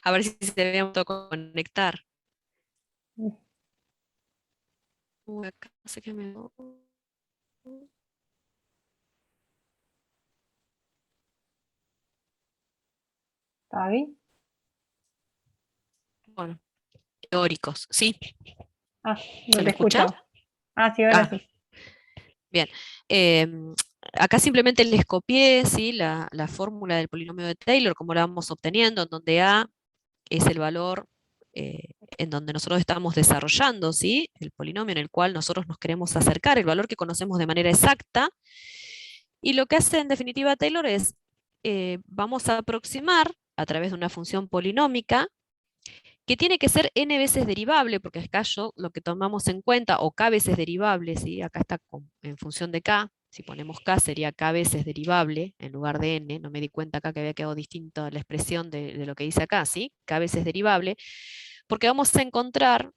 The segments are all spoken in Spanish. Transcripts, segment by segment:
A ver si se debe autoconectar. Acá no sé qué me... ¿Está bien? Bueno, teóricos, ¿sí? Ah, ¿Se no me te escucha? escuchaba. Ah, sí, ahora Ah, sí. bien. Acá simplemente les copié, ¿sí? La fórmula del polinomio de Taylor, como la vamos obteniendo, en donde A es el valor en donde nosotros estamos desarrollando, ¿sí? El polinomio en el cual nosotros nos queremos acercar, el valor que conocemos de manera exacta. Y lo que hace en definitiva Taylor es, vamos a aproximar a través de una función polinómica que tiene que ser n veces derivable, porque acá yo lo que tomamos en cuenta, o k veces derivable, ¿sí? Acá está en función de k, si ponemos k sería k veces derivable en lugar de n, no me di cuenta acá que había quedado distinta la expresión de lo que dice acá, ¿sí? K veces derivable, porque vamos a encontrar,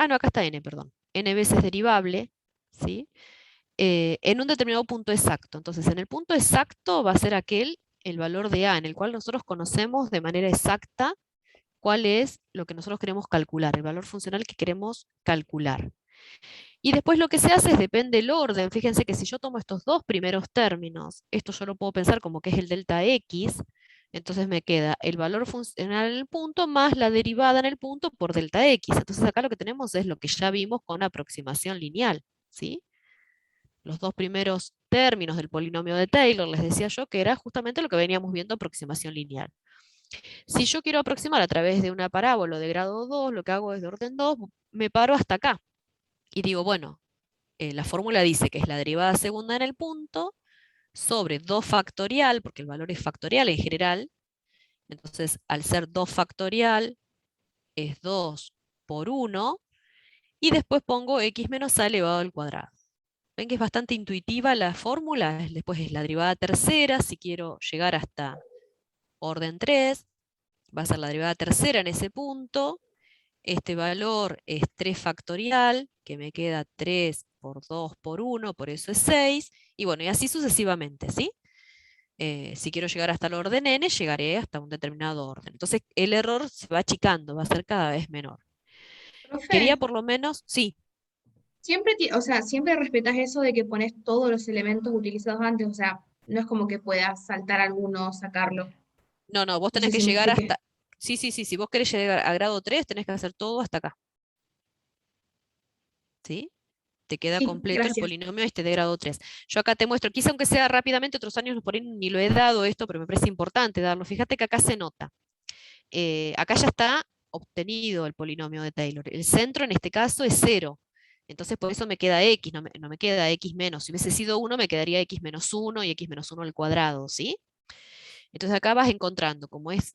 no, acá está n, perdón, n veces derivable, ¿sí? En un determinado punto exacto. Entonces, en el punto exacto va a ser el valor de a, en el cual nosotros conocemos de manera exacta cuál es lo que nosotros queremos calcular, el valor funcional que queremos calcular. Y después lo que se hace es, depende del orden. Fíjense que si yo tomo estos dos primeros términos, esto yo lo puedo pensar como que es el delta x, entonces me queda el valor funcional en el punto más la derivada en el punto por delta x. Entonces acá lo que tenemos es lo que ya vimos con aproximación lineal, ¿sí? Los dos primeros términos del polinomio de Taylor, les decía yo que era justamente lo que veníamos viendo aproximación lineal. Si yo quiero aproximar a través de una parábola de grado 2, lo que hago es de orden 2, me paro hasta acá. Y digo, bueno, la fórmula dice que es la derivada segunda en el punto sobre 2 factorial, porque el valor es factorial en general. Entonces, al ser 2 factorial, es 2 por 1. Y después pongo x menos a elevado al cuadrado. Ven que es bastante intuitiva la fórmula. Después es la derivada tercera, si quiero llegar hasta orden 3. Va a ser la derivada tercera en ese punto. Este valor es 3 factorial, que me queda 3 por 2 por 1, por eso es 6. Y bueno, y así sucesivamente, ¿sí? Si quiero llegar hasta el orden n, llegaré hasta un determinado orden. Entonces el error se va achicando, va a ser cada vez menor. Quería Profe, por lo menos, sí. siempre, o sea, siempre respetas eso de que pones todos los elementos utilizados antes, o sea, no es como que puedas saltar alguno, sacarlo. No, no, vos No tenés sé que si me llegar expliqué. hasta... Sí, sí, sí, si vos querés llegar a grado 3, tenés que hacer todo hasta acá, ¿sí? Te queda Sí, completo el gracias. polinomio este de grado 3. Yo acá te muestro, quizá aunque sea rápidamente, otros años por ahí ni lo he dado esto, pero me parece importante darlo. Fíjate que acá se nota. Acá ya está obtenido el polinomio de Taylor. El centro en este caso es 0. Entonces por eso me queda x, no me queda x menos. Si hubiese sido 1, me quedaría x menos 1 y x menos 1 al cuadrado, ¿sí? Entonces acá vas encontrando, como es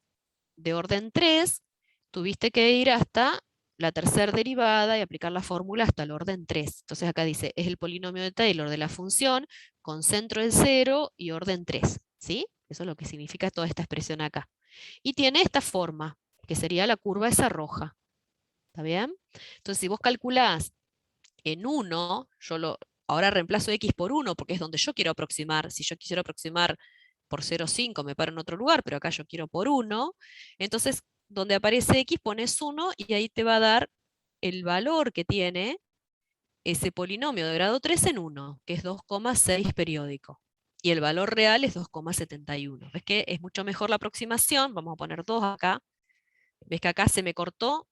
de orden 3, tuviste que ir hasta la tercera derivada y aplicar la fórmula hasta el orden 3. Entonces acá dice, es el polinomio de Taylor de la función con centro en 0 y orden 3, ¿sí? Eso es lo que significa toda esta expresión acá. Y tiene esta forma, que sería la curva esa roja. ¿Está bien? Entonces si vos calculás en 1, ahora reemplazo x por 1 porque es donde yo quiero aproximar. Si yo quisiera aproximar por 0,5 me paro en otro lugar, pero acá yo quiero por 1. Entonces, donde aparece x pones 1 y ahí te va a dar el valor que tiene ese polinomio de grado 3 en 1, que es 2,6 periódico. Y el valor real es 2,71. ¿Ves que es mucho mejor la aproximación? Vamos a poner 2 acá. ¿Ves que acá se me cortó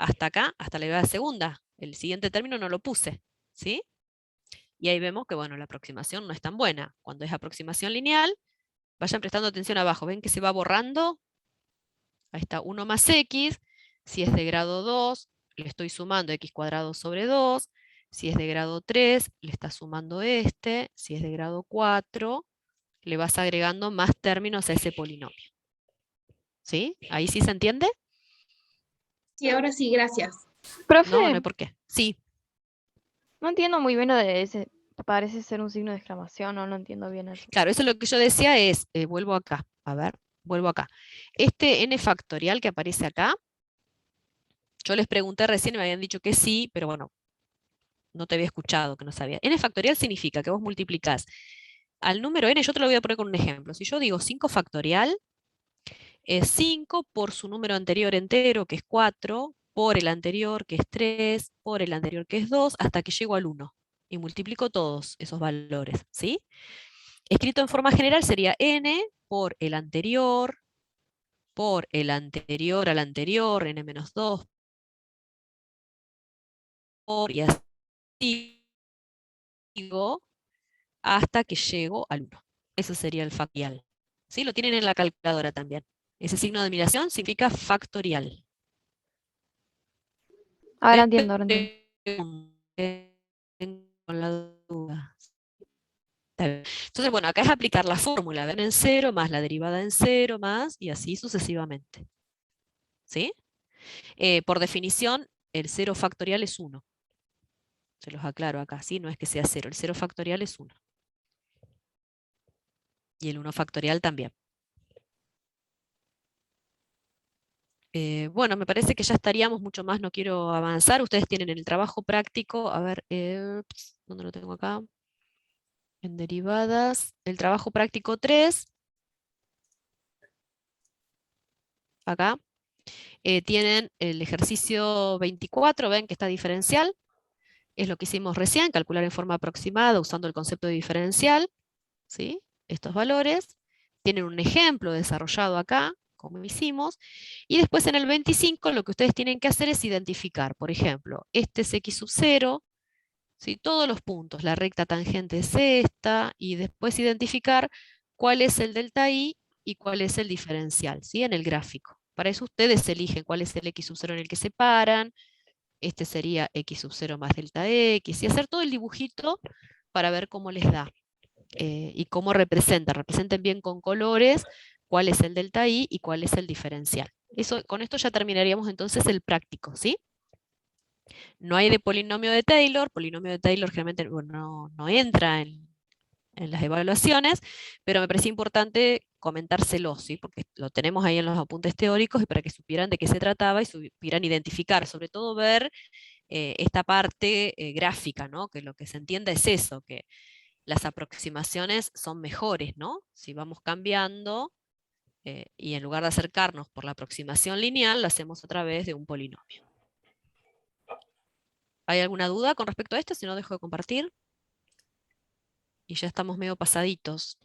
hasta acá, hasta la elevada segunda? El siguiente término no lo puse, ¿sí? Y ahí vemos que, bueno, la aproximación no es tan buena. Cuando es aproximación lineal, vayan prestando atención abajo. ¿Ven que se va borrando? Ahí está 1 más x. Si es de grado 2, le estoy sumando x cuadrado sobre 2. Si es de grado 3, le está sumando este. Si es de grado 4, le vas agregando más términos a ese polinomio. ¿Sí? ¿Ahí sí se entiende? Sí, ahora sí, gracias. No, no hay Profe, por qué. Sí. no entiendo muy bien lo de ese. Parece ser un signo de exclamación, no entiendo bien eso. Claro, eso es lo que yo decía es, vuelvo acá, a ver, vuelvo acá. Este n factorial que aparece acá, yo les pregunté recién y me habían dicho que sí, pero bueno, no te había escuchado, que no sabía. N factorial significa que vos multiplicás al número n, yo te lo voy a poner con un ejemplo. Si yo digo 5 factorial, es 5 por su número anterior entero, que es 4, por el anterior, que es 3, por el anterior, que es 2, hasta que llego al 1. Y multiplico todos esos valores, ¿sí? Escrito en forma general sería n por el anterior al anterior, n-2, y así sigo hasta que llego al 1. Eso sería el factorial. ¿Sí? Lo tienen en la calculadora también. Ese signo de admiración significa factorial. Ahora entiendo, ahora entiendo. Con la duda. Entonces, bueno, acá es aplicar la fórmula, ven en 0 más la derivada en 0 más, y así sucesivamente. ¿Sí? Por definición, el 0 factorial es 1. Se los aclaro acá, ¿sí? No es que sea 0, el 0 factorial es 1. Y el 1 factorial también. Bueno, me parece que ya estaríamos mucho más, no quiero avanzar. Ustedes tienen el trabajo práctico, a ver, ¿dónde lo tengo acá? En derivadas, el trabajo práctico 3, acá. Tienen el ejercicio 24, ven que está diferencial. Es lo que hicimos recién, calcular en forma aproximada usando el concepto de diferencial, ¿sí? Estos valores. Tienen un ejemplo desarrollado acá, como hicimos. Y después en el 25 lo que ustedes tienen que hacer es identificar, por ejemplo, este es x sub 0, ¿sí? Todos los puntos, la recta tangente es esta, y después identificar cuál es el delta i y cuál es el diferencial, ¿sí? En el gráfico. Para eso ustedes eligen cuál es el x sub 0 en el que se paran, este sería x sub 0 más delta x, y hacer todo el dibujito para ver cómo les da. Y cómo representen bien con colores cuál es el delta i y cuál es el diferencial. Con esto ya terminaríamos entonces el práctico, ¿sí? No hay de polinomio de Taylor generalmente no entra en las evaluaciones, pero me parecía importante comentárselo, ¿sí? Porque lo tenemos ahí en los apuntes teóricos y para que supieran de qué se trataba y supieran identificar, sobre todo ver esta parte gráfica, ¿no? Que lo que se entienda es eso, que las aproximaciones son mejores, ¿no? Si vamos cambiando y en lugar de acercarnos por la aproximación lineal, lo hacemos a través de un polinomio. ¿Hay alguna duda con respecto a esto? Si no, dejo de compartir. Y ya estamos medio pasaditos.